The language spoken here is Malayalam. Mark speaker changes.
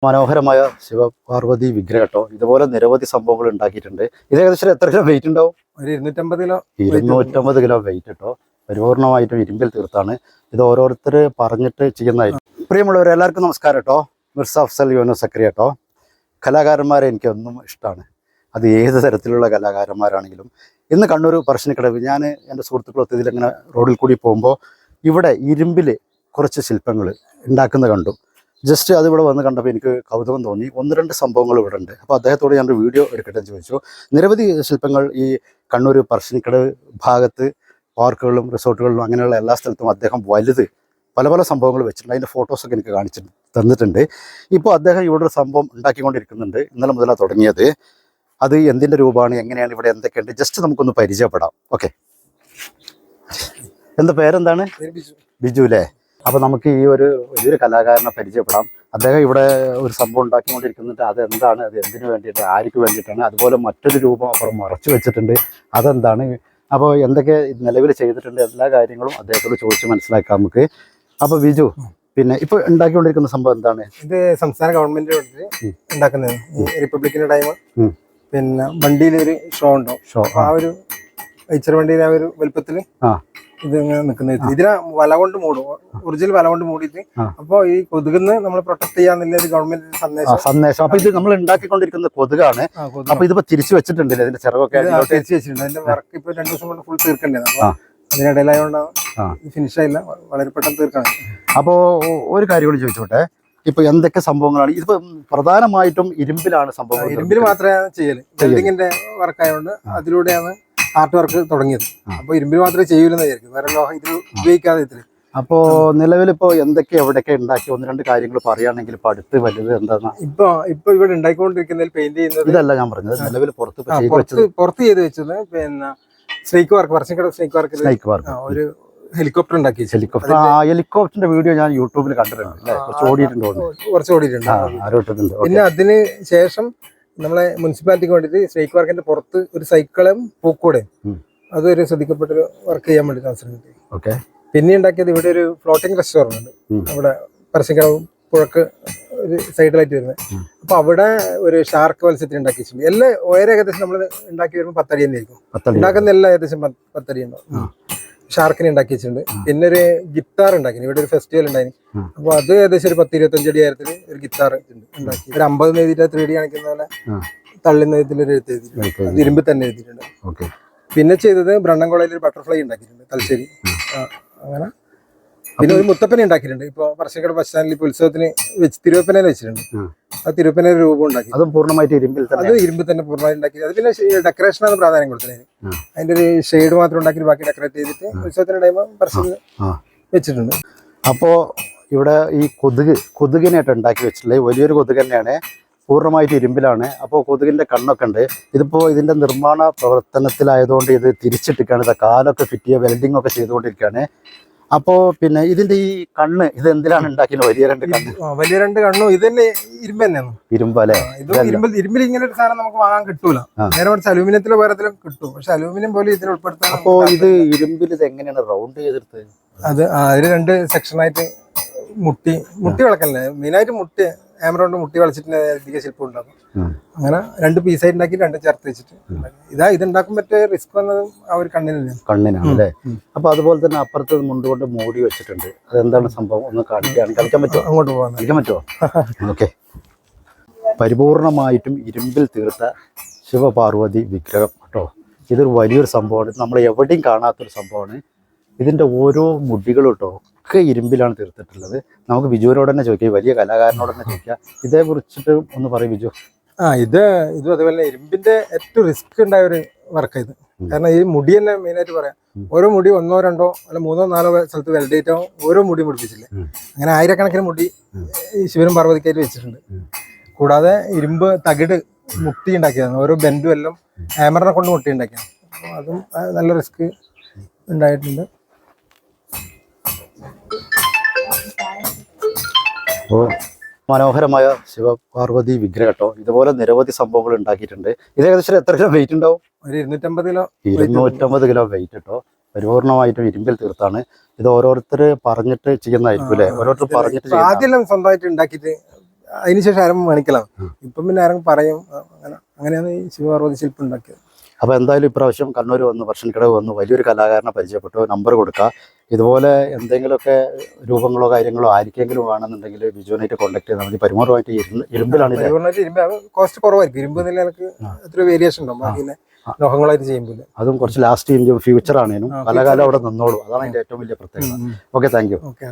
Speaker 1: മനോഹരമായ ശിവപാർവതി വിഗ്രഹം കേട്ടോ. ഇതുപോലെ നിരവധി സംഭവങ്ങൾ ഉണ്ടാക്കിയിട്ടുണ്ട്. ഇത് ഏകദേശം എത്ര കിലോ വെയിറ്റ് ഉണ്ടാവും?
Speaker 2: ഒരു 250 കിലോ.
Speaker 1: 250 കിലോ വെയിറ്റ് കേട്ടോ. പരിപൂർണമായിട്ടും ഇരുമ്പിൽ തീർത്താണ്. ഇത് ഓരോരുത്തർ പറഞ്ഞിട്ട് ചെയ്യുന്നതായിരിക്കും. പ്രിയമുള്ളവർ എല്ലാവർക്കും നമസ്കാരം കേട്ടോ. മിർസ അഫ്സൽ യൂനുസ് സക്രിയ കേട്ടോ. കലാകാരന്മാരെ എനിക്കൊന്നും ഇഷ്ടമാണ്. അത് ഏത് തരത്തിലുള്ള കലാകാരന്മാരാണെങ്കിലും. ഇന്ന് കണ്ണൂർ പറശ്ശിനിക്കടവ് ഞാൻ എൻ്റെ സുഹൃത്തുക്കളൊത്ത് ഇതിലിങ്ങനെ റോഡിൽ കൂടി പോകുമ്പോൾ ഇവിടെ ഇരുമ്പിൽ കുറച്ച് ശില്പങ്ങൾ ഉണ്ടാക്കുന്നത് കണ്ടു. ജസ്റ്റ് അതിവിടെ വന്ന് കണ്ടപ്പോൾ എനിക്ക് കൗതുകം തോന്നി. 1-2 സംഭവങ്ങൾ ഇവിടെ ഉണ്ട്. അപ്പോൾ അദ്ദേഹത്തോട് ഞാനൊരു വീഡിയോ എടുക്കട്ടെ ചോദിച്ചു. നിരവധി ശില്പങ്ങൾ ഈ കണ്ണൂർ പറശ്ശിനിക്കടവ് ഭാഗത്ത് പാർക്കുകളിലും റിസോർട്ടുകളിലും അങ്ങനെയുള്ള എല്ലാ സ്ഥലത്തും അദ്ദേഹം വലുത് പല പല സംഭവങ്ങൾ വെച്ചിട്ടുണ്ട്. അതിൻ്റെ ഫോട്ടോസൊക്കെ എനിക്ക് കാണിച്ച് തന്നിട്ടുണ്ട്. ഇപ്പോൾ അദ്ദേഹം ഇവിടെ ഒരു സംഭവം ഉണ്ടാക്കിക്കൊണ്ടിരിക്കുന്നുണ്ട്. ഇന്നലെ മുതലാണ് തുടങ്ങിയത്. അത് എന്തിൻ്റെ രൂപമാണ്, എങ്ങനെയാണ്, ഇവിടെ എന്തൊക്കെയുണ്ട്, ജസ്റ്റ് നമുക്കൊന്ന് പരിചയപ്പെടാം. ഓക്കെ, എന്താ പേരെന്താണ്? ബിജു അല്ലേ? അപ്പോൾ നമുക്ക് ഈ വലിയൊരു കലാകാരനെ പരിചയപ്പെടാം. അദ്ദേഹം ഇവിടെ ഒരു സംഭവം ഉണ്ടാക്കിക്കൊണ്ടിരിക്കുന്നുണ്ട്. അതെന്താണ്, അത് എന്തിനു വേണ്ടിയിട്ട്, ആർക്ക് വേണ്ടിയിട്ടാണ്, അതുപോലെ മറ്റൊരു രൂപം അപ്പുറം മറച്ചു വെച്ചിട്ടുണ്ട്, അതെന്താണ്, അപ്പോൾ എന്തൊക്കെ നിലവിൽ ചെയ്തിട്ടുണ്ട്, എല്ലാ കാര്യങ്ങളും അദ്ദേഹത്തോട് ചോദിച്ച് മനസ്സിലാക്കാം നമുക്ക്. അപ്പോൾ ബിജു, പിന്നെ ഇപ്പോൾ ഉണ്ടാക്കിക്കൊണ്ടിരിക്കുന്ന സംഭവം എന്താണ്?
Speaker 2: ഇത് സംസ്ഥാന ഗവൺമെന്റ് ഉണ്ടാക്കുന്നത് റിപ്പബ്ലിക്കിന്റെ ടൈം. പിന്നെ വണ്ടിയിലൊരു ഷോ ഉണ്ടാവും. ആ ഒരു വൈച്ചർ വണ്ടിയിലെ ആ ഒരു വലുപ്പത്തില് ഇത് ഇങ്ങനെ നിൽക്കുന്നത്. ഇതിനെ വല കൊണ്ട് മൂടും, ഒറിജിനൽ വല കൊണ്ട് മൂടിയിട്ട്. അപ്പൊ ഈ കൊതുകിന്ന് നമ്മൾ പ്രൊട്ടക്ട് ചെയ്യാന്നുള്ള ഒരു ഗവൺമെന്റ്
Speaker 1: സന്ദേശം. അപ്പൊ ഇത് നമ്മൾ ഉണ്ടാക്കിക്കൊണ്ടിരിക്കുന്ന കൊതുകാണ്. അപ്പൊ ഇതിപ്പോ തിരിച്ചു വെച്ചിട്ടുണ്ടല്ലേ? ഇതിന്റെ ചിറകൊക്കെ
Speaker 2: തിരിച്ചു വെച്ചിട്ടുണ്ട്. അതിന്റെ വർക്ക് ഇപ്പൊ 2 ദിവസം കൊണ്ട് ഫുൾ തീർക്കണ്ടേ. അപ്പൊ അതിനിടയിലായോണ്ടാണ് ഫിനിഷ് ആയില്ല, വളരെ പെട്ടെന്ന് തീർക്കണം.
Speaker 1: അപ്പോ ഒരു കാര്യം കൂടി ചോദിച്ചോട്ടെ, ഇപ്പൊ എന്തൊക്കെ സംഭവങ്ങളാണ്? ഇതിപ്പോ പ്രധാനമായിട്ടും ഇരുമ്പിലാണ് സംഭവം.
Speaker 2: ഇരുമ്പിൽ മാത്രമേ ചെയ്യല്. വെൽഡിങ്ങിന്റെ വർക്ക് ആയതുകൊണ്ട് അതിലൂടെയാണ് ആർട്ട് വർക്ക് തുടങ്ങിയത്. അപ്പൊ ഇരുമ്പിൽ മാത്രമേ ചെയ്യൂലെന്ന് വിചാരിക്കും, വേറെ ലോഹം ഇതിൽ ഉപയോഗിക്കാതെ ഇതില്.
Speaker 1: അപ്പോ നിലവിലിപ്പോ എന്തൊക്കെ എവിടെയൊക്കെ ഉണ്ടാക്കി 1-2 കാര്യങ്ങൾ പറയുകയാണെങ്കിൽ ഇപ്പൊ അടുത്ത് വലുത് എന്താ?
Speaker 2: ഇപ്പൊ ഇവിടെ ഉണ്ടായിക്കൊണ്ടിരിക്കുന്നതിൽ പെയിന്റ് ചെയ്യുന്നത്
Speaker 1: ഇതല്ല ഞാൻ പറഞ്ഞത്, നിലവിൽ പുറത്ത്
Speaker 2: ചെയ്ത് വെച്ചത് പിന്നെ snake park, Parassinikkadavu snake park ഒരു ഹെലികോപ്റ്റർ ഉണ്ടാക്കി.
Speaker 1: ഹെലികോപ്റ്ററിന്റെ വീഡിയോ ഞാൻ യൂട്യൂബിൽ കണ്ടിട്ടുണ്ട്.
Speaker 2: കുറച്ച് ഓടിയിട്ടുണ്ട്. പിന്നെ അതിന് ശേഷം നമ്മളെ മുനിസിപ്പാലിറ്റിക്ക് വേണ്ടിയിട്ട് സ്നേക്ക് വർക്കിന്റെ പുറത്ത് ഒരു സൈക്കിളും പൂക്കൂടെ, അതൊരു ശ്രദ്ധിക്കപ്പെട്ടൊരു വർക്ക് ചെയ്യാൻ വേണ്ടി അവസരം കിട്ടി. പിന്നെ ഉണ്ടാക്കിയത് ഇവിടെ ഒരു ഫ്ലോട്ടിംഗ് റെസ്റ്റോറന്റ് ഉണ്ട്, അവിടെ പറശ്ശിനിക്കടവ് പുഴക്ക് ഒരു സൈഡിലായിട്ട് വരുന്നത്. അപ്പൊ അവിടെ ഒരു ഷാർക്ക് മത്സ്യത്തിന് ഉണ്ടാക്കിയിട്ടുണ്ട്. എല്ലാം ഏകദേശം നമ്മൾ ഉണ്ടാക്കി വരുമ്പോൾ 10 അടി തന്നെ ആയിരിക്കും. ഉണ്ടാക്കുന്ന എല്ലാം ഏകദേശം 10 അടി ഉണ്ടാവും. ഷാർക്കിനെ ഉണ്ടാക്കി വെച്ചിട്ടുണ്ട്. പിന്നെ ഒരു ഗിത്താർ ഉണ്ടാക്കി, ഇവിടെ ഒരു ഫെസ്റ്റിവൽ ഉണ്ടായിരുന്നു. അപ്പൊ അത് ഏകദേശം ഒരു 10-25 അടി ആയിരത്തിന് ഒരു ഗിത്താർ ഉണ്ടാക്കി. ഒരു 50 എഴുതിയിട്ട് 3D കാണിക്കുന്ന പോലെ തള്ളുന്ന വിധത്തിലൊരു എഴുത്ത് എഴുതിയിട്ടുണ്ട്. അത് ഇരുമ്പ് തന്നെ എഴുതിയിട്ടുണ്ട്. പിന്നെ ചെയ്തത് ബ്രണ്ണൻകോളയിൽ ഒരു ബട്ടർഫ്ലൈ ഉണ്ടാക്കിയിട്ടുണ്ട്, തലശ്ശേരി. അങ്ങനെ പിന്നെ ഒരു മുത്തപ്പനെ ഉണ്ടാക്കിയിട്ടുണ്ട്. ഇപ്പൊ പറശ്ശിനിക്കടവ് ബസ് സ്റ്റാൻഡിൽ ഇപ്പൊ ഉത്സവത്തിന് വെച്ച് തിരുവപ്പനയിൽ വെച്ചിട്ടുണ്ട്. ആ തിരുവപ്പനയിൽ രൂപം ഉണ്ടാക്കി.
Speaker 1: അത് പൂർണ്ണമായിട്ട് ഇരുമ്പിൽ
Speaker 2: തന്നെ പൂർണ്ണമായിട്ട് ഉണ്ടാക്കി. അത് പിന്നെ ഡെക്കറേഷനാണ് പ്രാധാന്യം കൊടുത്തത്. അതിന്റെ ഒരു ഷെയ്ഡ് മാത്രം ഉണ്ടാക്കി ബാക്കി ഡെക്കറേറ്റ് ചെയ്തിട്ട് ഉത്സവത്തിന്റെ ടൈം പറശ്ശിനി വെച്ചിട്ടുണ്ട്.
Speaker 1: അപ്പോ ഇവിടെ ഈ കൊതുകിനായിട്ട് ഉണ്ടാക്കി വെച്ചിട്ടുള്ളത് വലിയൊരു കൊതുക് തന്നെയാണ്, പൂർണ്ണമായിട്ട് ഇരുമ്പിലാണ്. അപ്പോൾ കൊതുകിന്റെ കണ്ണൊക്കെ ഉണ്ട്. ഇതിപ്പോ ഇതിന്റെ നിർമ്മാണ പ്രവർത്തനത്തിലായതുകൊണ്ട് ഇത് തിരിച്ചിട്ടിരിക്കുകയാണ്. ഇത് കാലൊക്കെ ഫിറ്റ് ചെയ്യുക, വെൽഡിംഗ് ഒക്കെ ചെയ്തുകൊണ്ടിരിക്കുകയാണ്. അപ്പോ പിന്നെ ഇതിന്റെ ഈ കണ്ണ് ഇത് എന്തിനാണ് ഉണ്ടാക്കിയത്? വലിയ
Speaker 2: 2 കണ്ണും ഇത് തന്നെ ഇരുമ്പ് തന്നെയാണ്.
Speaker 1: ഇരുമ്പല്ലേ?
Speaker 2: ഇരുമ്പിൽ ഇങ്ങനെ ഒരു സാധനം നമുക്ക് വാങ്ങാൻ കിട്ടൂല. നേരെ കുറച്ച് അലൂമിനിയത്തിലോ വേറെത്തിലും കിട്ടും. പക്ഷെ അലൂമിനിയം പോലെ ഇതിൽ ഉൾപ്പെടുത്താൻ.
Speaker 1: അപ്പോ ഇത് ഇരുമ്പിൽ ഇത് എങ്ങനെയാണ് റൗണ്ട് ചെയ്തെടുത്തത്?
Speaker 2: അതിൽ 2 സെക്ഷനായിട്ട് മുട്ടി വളക്കല്ലേ, മെയിനായിട്ട് മുട്ടി ക്യാമറ മുട്ടി വളച്ചിട്ട് അധിക ശില്പം ഉണ്ടാക്കും. അങ്ങനെ 2 പീസായിട്ട് ഉണ്ടാക്കി 2 ചേർത്ത് വെച്ചിട്ട് ഇത് ഉണ്ടാക്കാൻ പറ്റിയ റിസ്ക് വന്നത് ആ ഒരു കണ്ണിനാണ്
Speaker 1: അല്ലേ? അപ്പൊ അതുപോലെ തന്നെ അപ്പുറത്ത് മുണ്ടുകൊണ്ട് മൂടി വെച്ചിട്ടുണ്ട്. അതെന്താണ് സംഭവം? ഒന്ന് കളിക്കാൻ പറ്റുമോ?
Speaker 2: അങ്ങോട്ട് പോകാൻ
Speaker 1: കളിക്കാൻ പറ്റുമോ? ഓക്കെ. പരിപൂർണമായിട്ടും ഇരുമ്പിൽ തീർത്ത ശിവപാർവതി വിഗ്രഹം കേട്ടോ. ഇതൊരു വലിയൊരു സംഭവമാണ്. നമ്മൾ എവിടെയും കാണാത്തൊരു സംഭവമാണ്. ഇതിന്റെ ഓരോ മുടികളും കേട്ടോ ഒക്കെ ഇരുമ്പിലാണ് തീർത്തിട്ടുള്ളത്. നമുക്ക് ബിജുവിനോട് തന്നെ ചോദിക്കാം, വലിയ കലാകാരനോട് തന്നെ ചോദിക്കാം. ഇതേ കുറിച്ചിട്ട് ഒന്ന് പറയും ബിജു.
Speaker 2: ഇതും അതുപോലെ ഇരുമ്പിന്റെ ഏറ്റവും റിസ്ക് ഉണ്ടായ ഒരു വർക്ക് ഇത്. കാരണം ഈ മുടി തന്നെ മെയിനായിട്ട് പറയാം. ഓരോ മുടി 1, 2 അല്ല 3, 4 സ്ഥലത്ത് വെൽഡേറ്റോ ഓരോ മുടി മുടിപ്പിച്ചില്ലേ. അങ്ങനെ ആയിരക്കണക്കിന് മുടി ഈ ശിവനും പാർവതിക്കായിട്ട് വെച്ചിട്ടുണ്ട്. കൂടാതെ ഇരുമ്പ് തകിട് മുട്ടി ഉണ്ടാക്കിയതാണ്. ഓരോ ബെൻഡും എല്ലാം ഹാമറിനെ കൊണ്ട് മുട്ടി ഉണ്ടാക്കിയാണ്. അപ്പോൾ അതും നല്ല റിസ്ക് ഉണ്ടായിട്ടുണ്ട്.
Speaker 1: മനോഹരമായ ശിവപാർവതി വിഗ്രഹം കേട്ടോ. ഇതുപോലെ നിരവധി സംഭവങ്ങൾ ഉണ്ടാക്കിയിട്ടുണ്ട്. ഇത് ഏകദേശം എത്ര കിലോ വെയിറ്റ് ഉണ്ടാവും?
Speaker 2: ഒരു 250 കിലോ.
Speaker 1: 250 കിലോ വെയിറ്റ് കേട്ടോ. പരിപൂർണമായിട്ടും ഇരുമ്പിൽ തീർത്താണ്. ഇത് ഓരോരുത്തർ പറഞ്ഞിട്ട് ചെയ്യുന്നതായിരിക്കും അല്ലേ? ഓരോരുത്തർ പറഞ്ഞിട്ട്
Speaker 2: ആദ്യം സ്വന്തമായിട്ട് ഉണ്ടാക്കിയിട്ട് അതിനുശേഷം ആരും മണിക്കലാണ്. ഇപ്പം പിന്നെ ആരും പറയും അങ്ങനെയാണ് ഈ ശിവപാർവതി ശില്പം ഉണ്ടാക്കിയത്.
Speaker 1: അപ്പോൾ എന്തായാലും ഇപ്രാവശ്യം കണ്ണൂർ വന്ന് വർഷൻകിടവ് വന്ന് വലിയൊരു കലാകാരനെ പരിചയപ്പെട്ടു, നമ്പർ കൊടുക്കുക. ഇതുപോലെ എന്തെങ്കിലുമൊക്കെ രൂപങ്ങളോ കാര്യങ്ങളോ ആർക്കെങ്കിലും വേണമെന്നുണ്ടെങ്കിൽ ബിജുവിനായിട്ട് കോൺടാക്ട് ചെയ്താൽ മതി. പരിമൂറുമായിട്ട് ഇരുമ്പിലാണ്
Speaker 2: കോസ്റ്റ് കുറവായിരിക്കും. ഇരുമ്പ് നിലക്ക് എത്ര വേരിയേഷൻ ഉണ്ടാവും അതിനെ ലോഹങ്ങളായിട്ട് ചെയ്യുമ്പോൾ.
Speaker 1: അതും കുറച്ച് ലാസ്റ്റ് ഫ്യൂച്ചർ ആണേനും പല കാലം അവിടെ നിന്നോളൂ. അതാണ് അതിൻ്റെ ഏറ്റവും വലിയ പ്രത്യേകത. Okay, thank you.
Speaker 2: ഓക്കെ.